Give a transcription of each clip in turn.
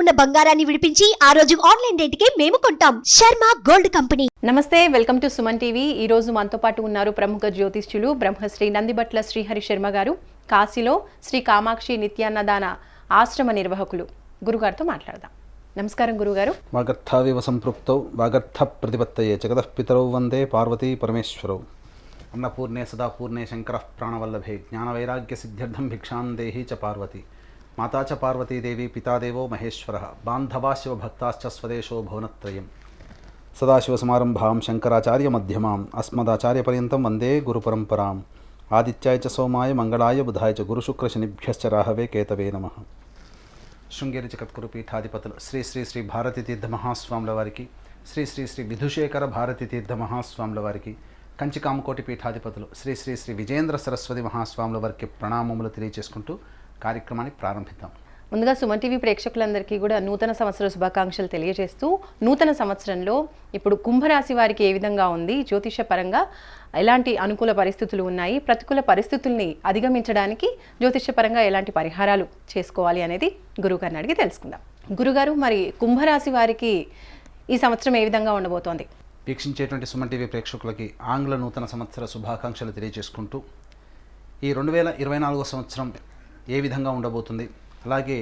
ఉన్న బంగారాన్ని విడిపించి ఆ రోజు ఆన్లైన్ రేటుకే మేము కొంటాం. Sharma gold company. నమస్తే, వెల్కమ్ టు సుమన్ టీవీ. ఈ రోజు మనతో పాటు ఉన్నారు ప్రముఖ జ్యోతిష్యులు బ్రహ్మశ్రీ నందిబట్ల శ్రీహరి శర్మ గారు, కాశీలో శ్రీ కామాక్షి నిత్యాన్నదాన ఆశ్రమ నిర్వాహకులు. గురుగారితో మాట్లాడదాం. నమస్కారం గురుగారు. వాగర్థావివ సంపృక్తౌ వాగర్థ ప్రతిపత్తయే జగతః పితరౌ వందే పార్వతీ పరమేశ్వరౌ. అన్నపూర్ణే సదాపూర్ణే శంకరః ప్రాణవల్లభే జ్ఞానవైరాగ్య సిద్ధ్యర్థం భిక్షాం దేహి చ పార్వతి. మాతా చ పార్వతీదేవి పితాదేవో మహేశ్వరః బాంధవా శివభక్తాశ్చ స్వదేశో భువనత్రయం. సదాశివసమారంభాం శంకరాచార్య మధ్యమాం అస్మదాచార్యపర్యంతం వందే గురుపరంపరాం. ఆదిత్యాయ చ సోమాయ మంగళాయ బుధాయ చ గురుశుక్రశనిభ్యశ్చ రాహవే కేతవే నమః. శృంగేరి జగద్గురు పీఠాధిపతులు శ్రీ శ్రీ శ్రీ భారతీ తీర్థ మహాస్వాముల వారికి, శ్రీ శ్రీ శ్రీ విధుశేఖర భారతీ తీర్థ మహాస్వాముల వారికి, కంచి కామకోటి పీఠాధిపతులు శ్రీ శ్రీ శ్రీ విజేంద్ర సరస్వతి మహాస్వాముల వారికి ప్రణామములు తెలియజేసుకుంటూ కార్యక్రమాన్ని ప్రారంభిద్దాం. ముందుగా సుమన్ టీవీ ప్రేక్షకులందరికీ కూడా నూతన సంవత్సర శుభాకాంక్షలు తెలియజేస్తూ, నూతన సంవత్సరంలో ఇప్పుడు కుంభరాశి వారికి ఏ విధంగా ఉంది, జ్యోతిష పరంగా ఎలాంటి అనుకూల పరిస్థితులు ఉన్నాయి, ప్రతికూల పరిస్థితుల్ని అధిగమించడానికి జ్యోతిష పరంగా ఎలాంటి పరిహారాలు చేసుకోవాలి అనేది గురుగారిని అడిగి తెలుసుకుందాం. గురుగారు, మరి కుంభరాశి వారికి ఈ సంవత్సరం ఏ విధంగా ఉండబోతోంది? వీక్షించేటువంటి సుమన్ టీవీ ప్రేక్షకులకి ఆంగ్ల నూతన సంవత్సర శుభాకాంక్షలు తెలియజేసుకుంటూ, ఈ 2024 సంవత్సరం ఏ విధంగా ఉండబోతుంది, అలాగే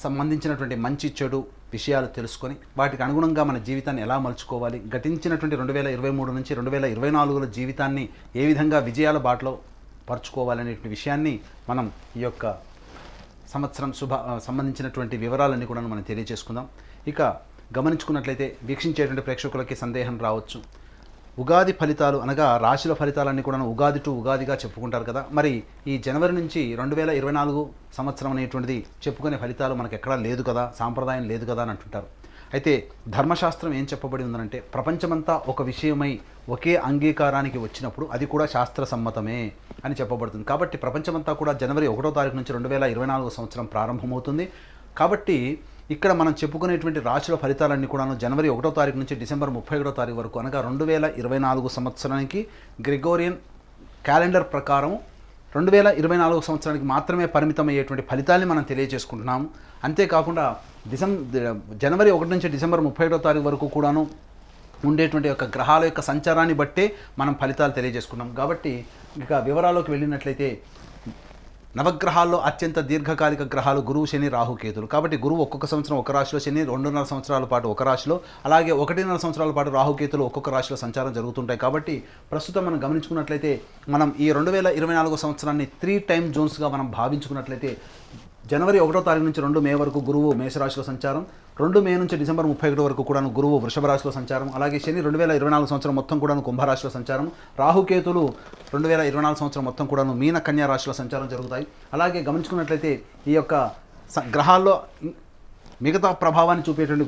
సంబంధించినటువంటి మంచి చెడు విషయాలు తెలుసుకొని వాటికి అనుగుణంగా మన జీవితాన్ని ఎలా మలుచుకోవాలి, గతించినటువంటి 2023 నుంచి 2024లో జీవితాన్ని ఏ విధంగా విజయాల బాటలో పరుచుకోవాలనేటువంటి విషయాన్ని మనం ఈ యొక్క సంవత్సరం సంబంధించినటువంటి వివరాలన్నీ కూడా మనం తెలియజేసుకుందాం. ఇక గమనించుకున్నట్లయితే వీక్షించేటువంటి ప్రేక్షకులకి సందేహం రావచ్చు, ఉగాది ఫలితాలు అనగా రాశుల ఫలితాలన్నీ కూడా ఉగాది టు ఉగాదిగా చెప్పుకుంటారు కదా, మరి ఈ జనవరి నుంచి 2024 సంవత్సరం అనేటువంటిది చెప్పుకునే ఫలితాలు మనకు ఎక్కడా లేదు కదా, సాంప్రదాయం లేదు కదా అని అంటుంటారు. అయితే ధర్మశాస్త్రం ఏం చెప్పబడి ఉందంటే, ప్రపంచమంతా ఒక విషయమై ఒకే అంగీకారానికి వచ్చినప్పుడు అది కూడా శాస్త్ర సమ్మతమే అని చెప్పబడుతుంది. కాబట్టి ప్రపంచమంతా కూడా జనవరి 1వ తారీఖు నుంచి 2024 సంవత్సరం ప్రారంభమవుతుంది. కాబట్టి ఇక్కడ మనం చెప్పుకునేటువంటి రాశుల ఫలితాలన్నీ కూడాను జనవరి 1వ తారీఖు నుంచి డిసెంబర్ 31వ తారీఖు వరకు అనగా 2024 సంవత్సరానికి గ్రెగోరియన్ క్యాలెండర్ ప్రకారం 2024 సంవత్సరానికి మాత్రమే పరిమితమయ్యేటువంటి ఫలితాన్ని మనం తెలియజేసుకుంటున్నాము. అంతేకాకుండా జనవరి 1 నుంచి డిసెంబర్ 31వ తారీఖు వరకు కూడాను ఉండేటువంటి యొక్క గ్రహాల యొక్క సంచారాన్ని బట్టే మనం ఫలితాలు తెలియజేసుకున్నాం. కాబట్టి ఇక వివరాల్లోకి వెళ్ళినట్లయితే, నవగ్రహాల్లో అత్యంత దీర్ఘకాలిక గ్రహాలు గురువు, శని, రాహుకేతులు. కాబట్టి గురువు ఒక్కొక్క సంవత్సరం ఒక రాశిలో, శని 2.5 సంవత్సరాల పాటు ఒక రాశిలో, అలాగే 1.5 సంవత్సరాల పాటు రాహుకేతులు ఒక్కొక్క రాశిలో సంచారం జరుగుతుంటాయి. కాబట్టి ప్రస్తుతం మనం గమనించుకున్నట్లయితే, మనం ఈ 2024 సంవత్సరాన్ని 3 టైమ్ జోన్స్గా మనం భావించుకున్నట్లయితే, జనవరి 1వ తారీఖు నుంచి 2 మే వరకు గురువు మేషరాశిలో సంచారం, 2 మే నుంచి డిసెంబర్ 31 వరకు కూడా గురువు వృషభ రాశిలో సంచారం, అలాగే శని 2024 సంవత్సరం మొత్తం కూడా కుంభరాశిలో సంచారం, రాహుకేతులు 2024 సంవత్సరం మొత్తం కూడా మీన కన్యా రాశిలో సంచారం జరుగుతాయి. అలాగే గమనించుకున్నట్లయితే ఈ యొక్క గ్రహాల్లో మిగతా ప్రభావాన్ని చూపేటువంటి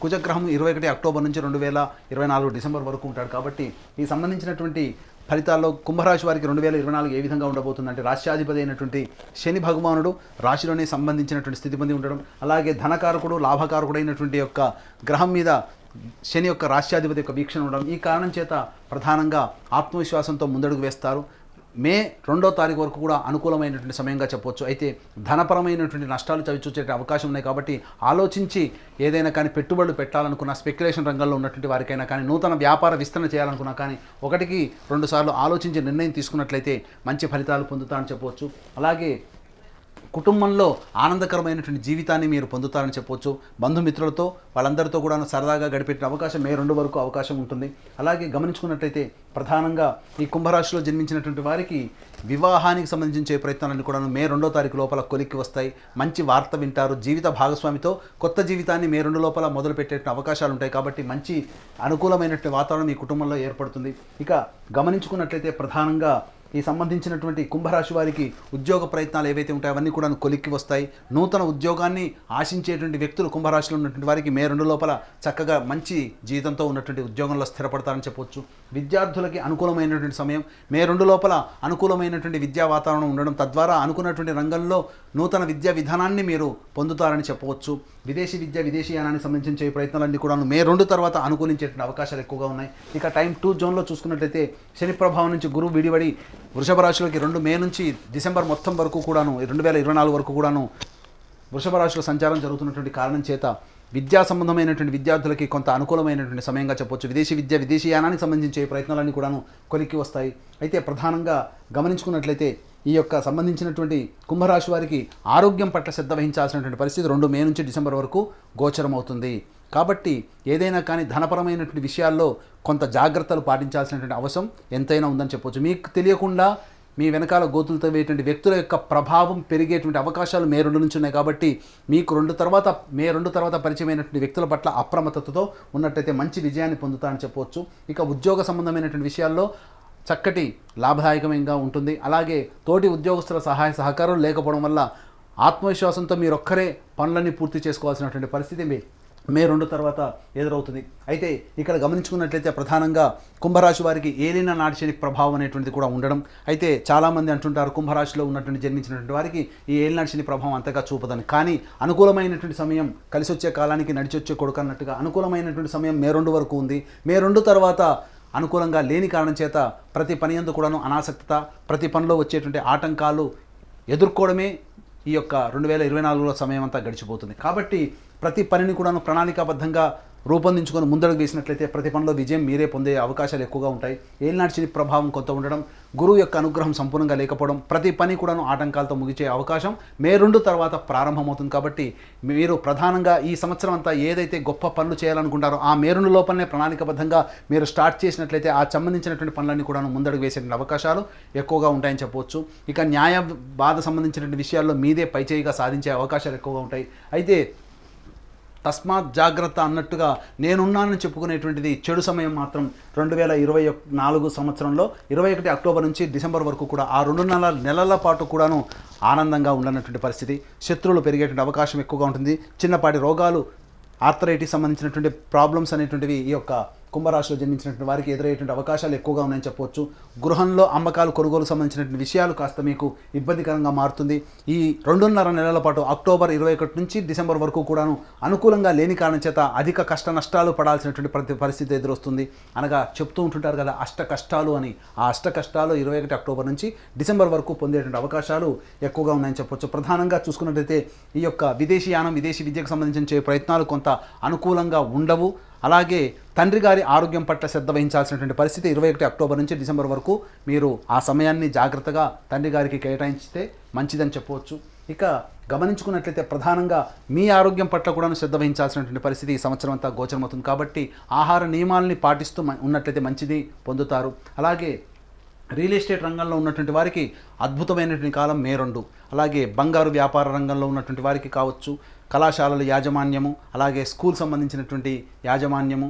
కుజగ్రహం 21 అక్టోబర్ నుంచి 2024 డిసెంబర్ వరకు ఉంటాడు. కాబట్టి ఈ సంబంధించినటువంటి ఫలితాల్లో కుంభరాశి వారికి 2024 ఏ విధంగా ఉండబోతుందంటే, రాశ్యాధిపతి అయినటువంటి శని భగవానుడు రాశిలోనే సంబంధించినటువంటి స్థితి పొంది ఉండడం, అలాగే ధనకారకుడు లాభకారకుడు అయినటువంటి యొక్క గ్రహం మీద శని యొక్క రాశ్యాధిపతి యొక్క వీక్షణ ఉండడం, ఈ కారణం చేత ప్రధానంగా ఆత్మవిశ్వాసంతో ముందడుగు వేస్తారు. మే 2వ తారీఖు వరకు కూడా అనుకూలమైనటువంటి సమయంగా చెప్పవచ్చు. అయితే ధనపరమైనటువంటి నష్టాలు చవిచూచే అవకాశం ఉన్నాయి. కాబట్టి ఆలోచించి ఏదైనా కానీ పెట్టుబడులు పెట్టాలనుకున్నా, స్పెక్యులేషన్ రంగంలో ఉన్నటువంటి వారికైనా కానీ, నూతన వ్యాపార విస్తరణ చేయాలనుకున్నా కానీ 1-2 సార్లు ఆలోచించి నిర్ణయం తీసుకున్నట్లయితే మంచి ఫలితాలు పొందుతారని చెప్పవచ్చు. అలాగే కుటుంబంలో ఆనందకరమైనటువంటి జీవితాన్ని మీరు పొందుతారని చెప్పవచ్చు. బంధుమిత్రులతో వాళ్ళందరితో కూడా సరదాగా గడిపే అవకాశం మే 2 వరకు అవకాశం ఉంటుంది. అలాగే గమనించుకున్నట్లయితే ప్రధానంగా ఈ కుంభరాశిలో జన్మించినటువంటి వారికి వివాహానికి సంబంధించే ప్రయత్నాలన్నీ కూడా మే 2వ తారీఖు లోపల కొలిక్కి వస్తాయి. మంచి వార్త వింటారు. జీవిత భాగస్వామితో కొత్త జీవితాన్ని మే 2 లోపల మొదలుపెట్టే అవకాశాలు ఉంటాయి. కాబట్టి మంచి అనుకూలమైనటువంటి వాతావరణం ఈ కుటుంబంలో ఏర్పడుతుంది. ఇక గమనించుకున్నట్లయితే ప్రధానంగా ఈ సంబంధించినటువంటి కుంభరాశి వారికి ఉద్యోగ ప్రయత్నాలు ఏవైతే ఉంటాయో అవన్నీ కూడా కొలిక్కి వస్తాయి. నూతన ఉద్యోగాన్ని ఆశించేటువంటి వ్యక్తులు కుంభరాశిలో ఉన్నటువంటి వారికి మే 2 లోపల చక్కగా మంచి జీవితంతో ఉన్నటువంటి ఉద్యోగంలో స్థిరపడతారని చెప్పవచ్చు. విద్యార్థులకి అనుకూలమైనటువంటి సమయం మే 2 లోపల అనుకూలమైనటువంటి విద్యా వాతావరణం ఉండడం, తద్వారా అనుకున్నటువంటి రంగంలో నూతన విద్యా విధానాన్ని మీరు పొందుతారని చెప్పవచ్చు. విదేశీ విద్య, విదేశీయానానికి సంబంధించిన ప్రయత్నాలన్నీ కూడా మే 2 తర్వాత అనుకూలించేటువంటి అవకాశాలు ఎక్కువగా ఉన్నాయి. ఇక టైం 2 జోన్లో చూసుకున్నట్లయితే శని ప్రభావం నుంచి గురువు విడివడి వృషభ రాశిలోకి 2 మే నుంచి డిసెంబర్ మొత్తం వరకు కూడాను 2024 వరకు కూడాను వృషభ రాశిలో సంచారం జరుగుతున్నటువంటి కారణం చేత విద్యా సంబంధమైనటువంటి విద్యార్థులకి కొంత అనుకూలమైనటువంటి సమయంగా చెప్పొచ్చు. విదేశీ విద్య, విదేశీ యానానికి సంబంధించే ప్రయత్నాలన్నీ కూడాను కొలిక్కి వస్తాయి. అయితే ప్రధానంగా గమనించుకున్నట్లయితే ఈ యొక్క సంబంధించినటువంటి కుంభరాశి వారికి ఆరోగ్యం పట్ల శ్రద్ధ వహించాల్సినటువంటి పరిస్థితి 2 మే నుంచి డిసెంబర్ వరకు గోచరం అవుతుంది. కాబట్టి ఏదైనా కానీ ధనపరమైనటువంటి విషయాల్లో కొంత జాగ్రత్తలు పాటించాల్సినటువంటి అవసరం ఎంతైనా ఉందని చెప్పొచ్చు. మీకు తెలియకుండా మీ వెనకాల గోతులు తవ్వేటువంటి వ్యక్తుల యొక్క ప్రభావం పెరిగేటువంటి అవకాశాలు మే 2 నుంచి ఉన్నాయి. కాబట్టి మీకు మే 2 తర్వాత పరిచయమైనటువంటి వ్యక్తుల పట్ల అప్రమత్తతతో ఉన్నట్టయితే మంచి విజయాన్ని పొందుతారని చెప్పవచ్చు. ఇక ఉద్యోగ సంబంధమైనటువంటి విషయాల్లో చక్కటి లాభదాయకంగా ఉంటుంది. అలాగే తోటి ఉద్యోగస్తుల సహాయ సహకారం లేకపోవడం వల్ల ఆత్మవిశ్వాసంతో మీరొక్కరే పనులన్నీ పూర్తి చేసుకోవాల్సినటువంటి పరిస్థితి మే 2 తర్వాత ఎదురవుతుంది. అయితే ఇక్కడ గమనించుకున్నట్లయితే ప్రధానంగా కుంభరాశి వారికి ఏలిన నాటి శని ప్రభావం అనేటువంటిది కూడా ఉండడం. అయితే చాలామంది అంటుంటారు కుంభరాశిలో ఉన్నటువంటి జన్మించినటువంటి వారికి ఈ ఏలినాటి శని ప్రభావం అంతగా చూపదని. కానీ అనుకూలమైనటువంటి సమయం కలిసి వచ్చే కాలానికి నడిచొచ్చే కొడుకు అన్నట్టుగా అనుకూలమైనటువంటి సమయం మే 2 వరకు ఉంది. మే 2 తర్వాత అనుకూలంగా లేని కారణం చేత ప్రతి పని యందు కూడాను అనాసక్తత, ప్రతి పనిలో వచ్చేటువంటి ఆటంకాలు ఎదుర్కోవడమే ఈ యొక్క 2024లో సమయం అంతా గడిచిపోతుంది. కాబట్టి ప్రతి పనిని కూడాను ప్రణాళికాబద్ధంగా రూపొందించుకొని ముందడుగు వేసినట్లయితే ప్రతి పనిలో విజయం మీరే పొందే అవకాశాలు ఎక్కువగా ఉంటాయి. ఏలినాటి శని ప్రభావం కొంత ఉండడం, గురువు యొక్క అనుగ్రహం సంపూర్ణంగా లేకపోవడం, ప్రతి పని కూడాను ఆటంకాలతో ముగిసే అవకాశం మే 2 తర్వాత ప్రారంభమవుతుంది. కాబట్టి మీరు ప్రధానంగా ఈ సంవత్సరం అంతా ఏదైతే గొప్ప పనులు చేయాలనుకుంటారో ఆ మే 2 లోపలనే ప్రణాళికబద్ధంగా మీరు స్టార్ట్ చేసినట్లయితే ఆ సంబంధించినటువంటి పనులన్నీ కూడాను ముందడుగు వేసేటువంటి అవకాశాలు ఎక్కువగా ఉంటాయని చెప్పవచ్చు. ఇక న్యాయ బాధ సంబంధించినటువంటి విషయాల్లో మీదే పైచేయిగా సాధించే అవకాశాలు ఎక్కువగా ఉంటాయి. అయితే తస్మాత్ జాగ్రత్త అన్నట్టుగా నేనున్నానని చెప్పుకునేటువంటిది చెడు సమయం మాత్రం 2024 సంవత్సరంలో 21 అక్టోబర్ నుంచి డిసెంబర్ వరకు కూడా ఆ 2 నెలల పాటు కూడాను ఆనందంగా ఉండనటువంటి పరిస్థితి. శత్రువులు పెరిగేటువంటి అవకాశం ఎక్కువగా ఉంటుంది. చిన్నపాటి రోగాలు, ఆర్థరైటిస్ సంబంధించినటువంటి ప్రాబ్లమ్స్ అనేటువంటివి ఈ యొక్క కుంభరాశిలో జన్మించినటువంటి వారికి ఎదురయ్యేటువంటి అవకాశాలు ఎక్కువగా ఉన్నాయని చెప్పవచ్చు. గృహంలో అమ్మకాలు, కొనుగోలు సంబంధించినటువంటి విషయాలు కాస్త మీకు ఇబ్బందికరంగా మారుతుంది. ఈ 2.5 నెలల పాటు అక్టోబర్ 21 నుంచి డిసెంబర్ వరకు కూడాను అనుకూలంగా లేని కారణం చేత అధిక కష్ట నష్టాలు పడాల్సినటువంటి పరిస్థితి ఎదురొస్తుంది. అనగా చెప్తూ ఉంటుంటారు కదా అష్ట కష్టాలు అని. ఆ అష్ట కష్టాలు 21 అక్టోబర్ నుంచి డిసెంబర్ వరకు పొందేటువంటి అవకాశాలు ఎక్కువగా ఉన్నాయని చెప్పవచ్చు. ప్రధానంగా చూసుకున్నట్లయితే ఈ యొక్క విదేశీ యానం, విదేశీ విద్యకు సంబంధించిన ప్రయత్నాలు కొంత అనుకూలంగా ఉండవు. అలాగే తండ్రి గారి ఆరోగ్యం పట్ల శ్రద్ధ వహించాల్సినటువంటి పరిస్థితి 21 అక్టోబర్ నుంచి డిసెంబర్ వరకు మీరు ఆ సమయాన్ని జాగ్రత్తగా తండ్రి గారికి కేటాయించితే మంచిదని చెప్పవచ్చు. ఇక గమనించుకున్నట్లయితే ప్రధానంగా మీ ఆరోగ్యం పట్ల కూడా శ్రద్ధ వహించాల్సినటువంటి పరిస్థితి ఈ సంవత్సరం అంతా గోచరమవుతుంది. కాబట్టి ఆహార నియమాలని పాటిస్తూ ఉన్నట్లయితే మంచిది పొందుతారు. అలాగే రియల్ ఎస్టేట్ రంగంలో ఉన్నటువంటి వారికి అద్భుతమైనటువంటి కాలం మే 2. అలాగే బంగారు వ్యాపార రంగంలో ఉన్నటువంటి వారికి కావచ్చు, కళాశాలల యాజమాన్యము, అలాగే స్కూల్ సంబంధించినటువంటి యాజమాన్యము,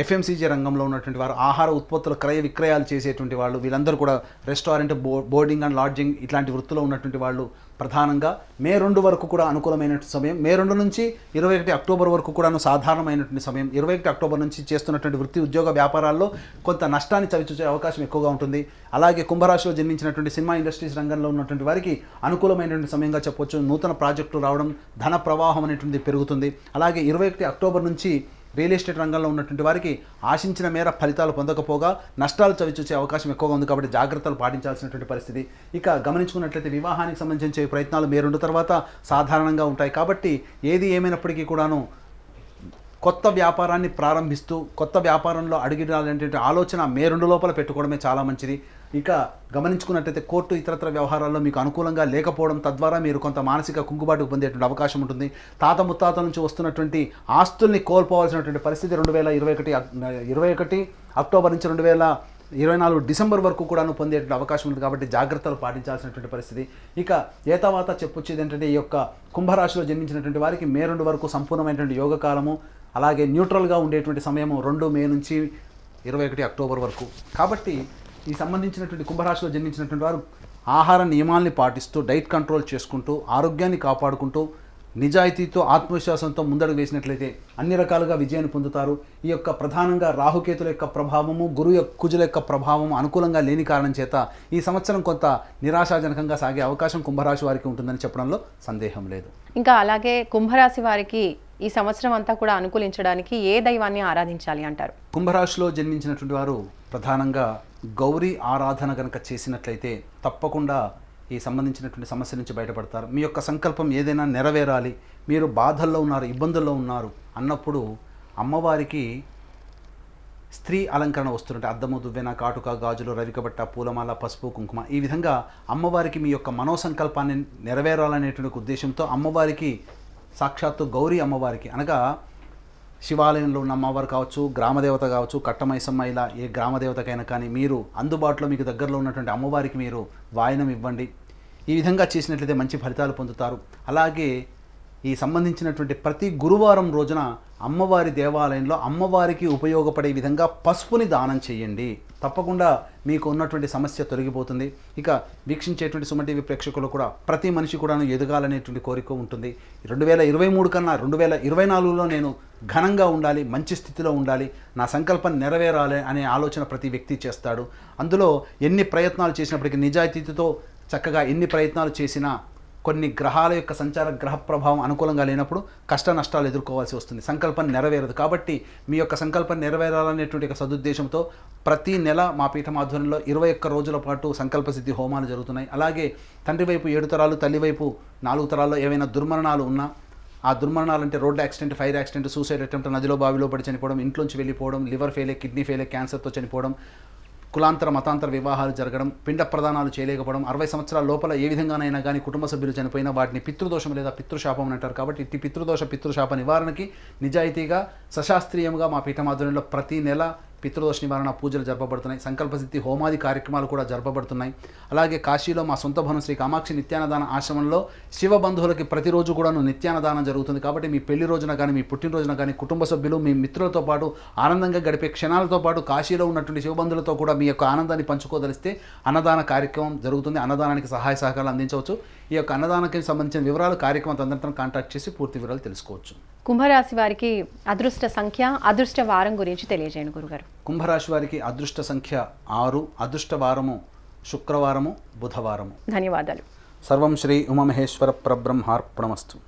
ఎఫ్ఎంసీజీ రంగంలో ఉన్నటువంటి వారు, ఆహార ఉత్పత్తుల క్రయ విక్రయాలు చేసేటువంటి వాళ్ళు, వీళ్ళందరూ కూడా రెస్టారెంట్, బోర్డింగ్ అండ్ లాడ్జింగ్ ఇట్లాంటి వృత్తిలో ఉన్నటువంటి వాళ్ళు ప్రధానంగా మే 2 వరకు కూడా అనుకూలమైనటువంటి సమయం. మే 2 నుంచి 21 అక్టోబర్ వరకు కూడాను సాధారణమైనటువంటి సమయం. 21 అక్టోబర్ నుంచి చేస్తున్నటువంటి వృత్తి, ఉద్యోగ వ్యాపారాల్లో కొంత నష్టాన్ని చవిచూసే అవకాశం ఎక్కువగా ఉంటుంది. అలాగే కుంభరాశిలో జన్మించినటువంటి సినిమా ఇండస్ట్రీస్ రంగంలో ఉన్నటువంటి వారికి అనుకూలమైనటువంటి సమయంగా చెప్పొచ్చు. నూతన ప్రాజెక్టులు రావడం, ధన ప్రవాహం అనేటువంటిది పెరుగుతుంది. అలాగే 21 అక్టోబర్ నుంచి రియల్ ఎస్టేట్ రంగంలో ఉన్నటువంటి వారికి ఆశించిన మేర ఫలితాలు పొందకపోగా నష్టాలు చవిచూసే అవకాశం ఎక్కువగా ఉంది. కాబట్టి జాగ్రత్తలు పాటించాల్సినటువంటి పరిస్థితి. ఇక గమనించుకున్నట్లయితే వివాహానికి సంబంధించే ప్రయత్నాలు మే 2 తర్వాత సాధారణంగా ఉంటాయి. కాబట్టి ఏది ఏమైనప్పటికీ కూడాను కొత్త వ్యాపారాన్ని ప్రారంభిస్తూ కొత్త వ్యాపారంలో అడుగుడాలనేటువంటి ఆలోచన మే 2 లోపల పెట్టుకోవడమే చాలా మంచిది. ఇక గమనించుకున్నట్లయితే కోర్టు ఇతరత్ర వ్యవహారాల్లో మీకు అనుకూలంగా లేకపోవడం, తద్వారా మీరు కొంత మానసిక కుంగుబాటుకు పొందేటువంటి అవకాశం ఉంటుంది. తాత ముత్తాతల నుంచి వస్తున్నటువంటి ఆస్తుల్ని కోల్పోవాల్సినటువంటి పరిస్థితి 2021 అక్టోబర్ నుంచి 2024 డిసెంబర్ వరకు కూడాను పొందేటువంటి అవకాశం ఉంది. కాబట్టి జాగ్రత్తలు పాటించాల్సినటువంటి పరిస్థితి. ఇక ఏతావాత చెప్పొచ్చేది ఏంటంటే ఈ యొక్క కుంభరాశిలో జన్మించినటువంటి వారికి మే 2 వరకు సంపూర్ణమైనటువంటి యోగకాలము, అలాగే న్యూట్రల్గా ఉండేటువంటి సమయము 2 మే నుంచి 21 అక్టోబర్ వరకు. కాబట్టి ఈ సంబంధించినటువంటి కుంభరాశిలో జన్మించినటువంటి వారు ఆహార నియమాల్ని పాటిస్తూ, డైట్ కంట్రోల్ చేసుకుంటూ, ఆరోగ్యాన్ని కాపాడుకుంటూ, నిజాయితీతో, ఆత్మవిశ్వాసంతో ముందడుగు వేసినట్లయితే అన్ని రకాలుగా విజయాన్ని పొందుతారు. ఈ యొక్క ప్రధానంగా రాహుకేతుల యొక్క ప్రభావము, కుజుల యొక్క ప్రభావము అనుకూలంగా లేని కారణం చేత ఈ సంవత్సరం కొంత నిరాశాజనకంగా సాగే అవకాశం కుంభరాశి వారికి ఉంటుందని చెప్పడంలో సందేహం లేదు. ఇంకా అలాగే కుంభరాశి వారికి ఈ సంవత్సరం అంతా కూడా అనుకూలించడానికి ఏ దైవాన్ని ఆరాధించాలి అంటారు? కుంభరాశిలో జన్మించినటువంటి వారు ప్రధానంగా గౌరీ ఆరాధన కనుక చేసినట్లయితే తప్పకుండా ఈ సంబంధించినటువంటి సమస్య నుంచి బయటపడతారు. మీ యొక్క సంకల్పం ఏదైనా నెరవేరాలి, మీరు బాధల్లో ఉన్నారు, ఇబ్బందుల్లో ఉన్నారు అన్నప్పుడు అమ్మవారికి స్త్రీ అలంకరణ వస్తుంటే అద్దము, దువ్వెన, కాటుక, గాజులు, రవికబట్ట, పూలమాల, పసుపు, కుంకుమ ఈ విధంగా అమ్మవారికి మీ యొక్క మనోసంకల్పాన్ని నెరవేరాలనేటువంటి ఉద్దేశంతో అమ్మవారికి సాక్షాత్తు గౌరీ అమ్మవారికి అనగా శివాలయంలో ఉన్న అమ్మవారు కావచ్చు, గ్రామదేవత కావచ్చు, కట్టమైసమ్మ ఇలా ఏ గ్రామదేవతకైనా కానీ మీరు అందుబాటులో మీకు దగ్గరలో ఉన్నటువంటి అమ్మవారికి మీరు వాయనం ఇవ్వండి. ఈ విధంగా చేసినట్లయితే మంచి ఫలితాలు పొందుతారు. అలాగే ఈ సంబంధించినటువంటి ప్రతి గురువారం రోజున అమ్మవారి దేవాలయంలో అమ్మవారికి ఉపయోగపడే విధంగా పసుపుని దానం చేయండి. తప్పకుండా మీకు ఉన్నటువంటి సమస్య తొలగిపోతుంది. ఇక వీక్షించేటువంటి సుమన్ టీవీ ప్రేక్షకులు కూడా ప్రతి మనిషి కూడా ఎదగాలనేటువంటి కోరిక ఉంటుంది. 2023 కన్నా 2024లో నేను ఘనంగా ఉండాలి, మంచి స్థితిలో ఉండాలి, నా సంకల్పం నెరవేరాలి అనే ఆలోచన ప్రతి వ్యక్తి చేస్తాడు. అందులో ఎన్ని ప్రయత్నాలు చేసినప్పటికీ నిజాయితీతో చక్కగా ఎన్ని ప్రయత్నాలు చేసినా కొన్ని గ్రహాల యొక్క సంచార గ్రహ ప్రభావం అనుకూలంగా లేనప్పుడు కష్ట నష్టాలు ఎదుర్కోవాల్సి వస్తుంది, సంకల్పం నెరవేరదు. కాబట్టి మీ యొక్క సంకల్పం నెరవేరాలనేటువంటి సదుద్దేశంతో ప్రతి నెల మా పీఠం ఆధ్వర్యంలో 21 రోజుల పాటు సంకల్ప సిద్ధి హోమాలు జరుగుతున్నాయి. అలాగే తండ్రి వైపు 7 తరాలు, తల్లి వైపు 4 తరాల్లో ఏవైనా దుర్మరణాలు ఉన్నా, ఆ దుర్మరణాలు అంటే road accident, fire accident, suicide attempt, నదిలో బావిలో పడి చనిపోవడం, ఇంట్లోంచి వెళ్ళిపోవడం, లివర్ ఫెయిలియర్, కిడ్నీ ఫెయిలియర్, క్యాన్సర్తో చనిపోవడం, కులాంతర మతాంతర వివాహాలు జరగడం, పిండ ప్రదానాలు చేయలేకపోవడం, 60 సంవత్సరాల లోపల ఏ విధంగానైనా కానీ కుటుంబ సభ్యులు చనిపోయినా వాటిని పితృదోషం లేదా పితృశాపం అని అంటారు. కాబట్టి ఇట్టి పితృదోష పితృశాప నివారణకి నిజాయితీగా సశాస్త్రీయంగా మా పీఠం ఆధ్వర్యంలో ప్రతి నెల పితృదోష నివారణ పూజలు జరపబడుతున్నాయి. సంకల్పసిద్ధి హోమాది కార్యక్రమాలు కూడా జరపబడుతున్నాయి. అలాగే కాశీలో మా సొంత భవనం శ్రీ కామాక్షి నిత్యానదాన ఆశ్రమంలో శివ బంధువులకి ప్రతిరోజు కూడాను నిత్యానదానం జరుగుతుంది. కాబట్టి మీ పెళ్లి రోజున కానీ, మీ పుట్టినరోజున కానీ కుటుంబ సభ్యులు, మీ మిత్రులతో పాటు ఆనందంగా గడిపే క్షణాలతో పాటు కాశీలో ఉన్నటువంటి శివబంధువులతో కూడా మీ యొక్క ఆనందాన్ని పంచుకోదలిస్తే అన్నదాన కార్యక్రమం జరుగుతుంది. అన్నదానానికి సహాయ సహకారాలు అందించవచ్చు. ఈ యొక్క అన్నదానానికి సంబంధించిన వివరాలు కార్యక్రమం తదనంతరం కాంటాక్ట్ చేసి పూర్తి వివరాలు తెలుసుకోవచ్చు. కుంభరాశి వారికి అదృష్ట సంఖ్య, అదృష్ట వారం గురించి తెలియజేయండి గురుగారు. కుంభరాశి వారికి అదృష్ట సంఖ్య 6, అదృష్ట వారము శుక్రవారము, బుధవారము. ధన్యవాదాలు. సర్వం శ్రీ ఉమామహేశ్వర పరబ్రహ్మార్పణమస్తు.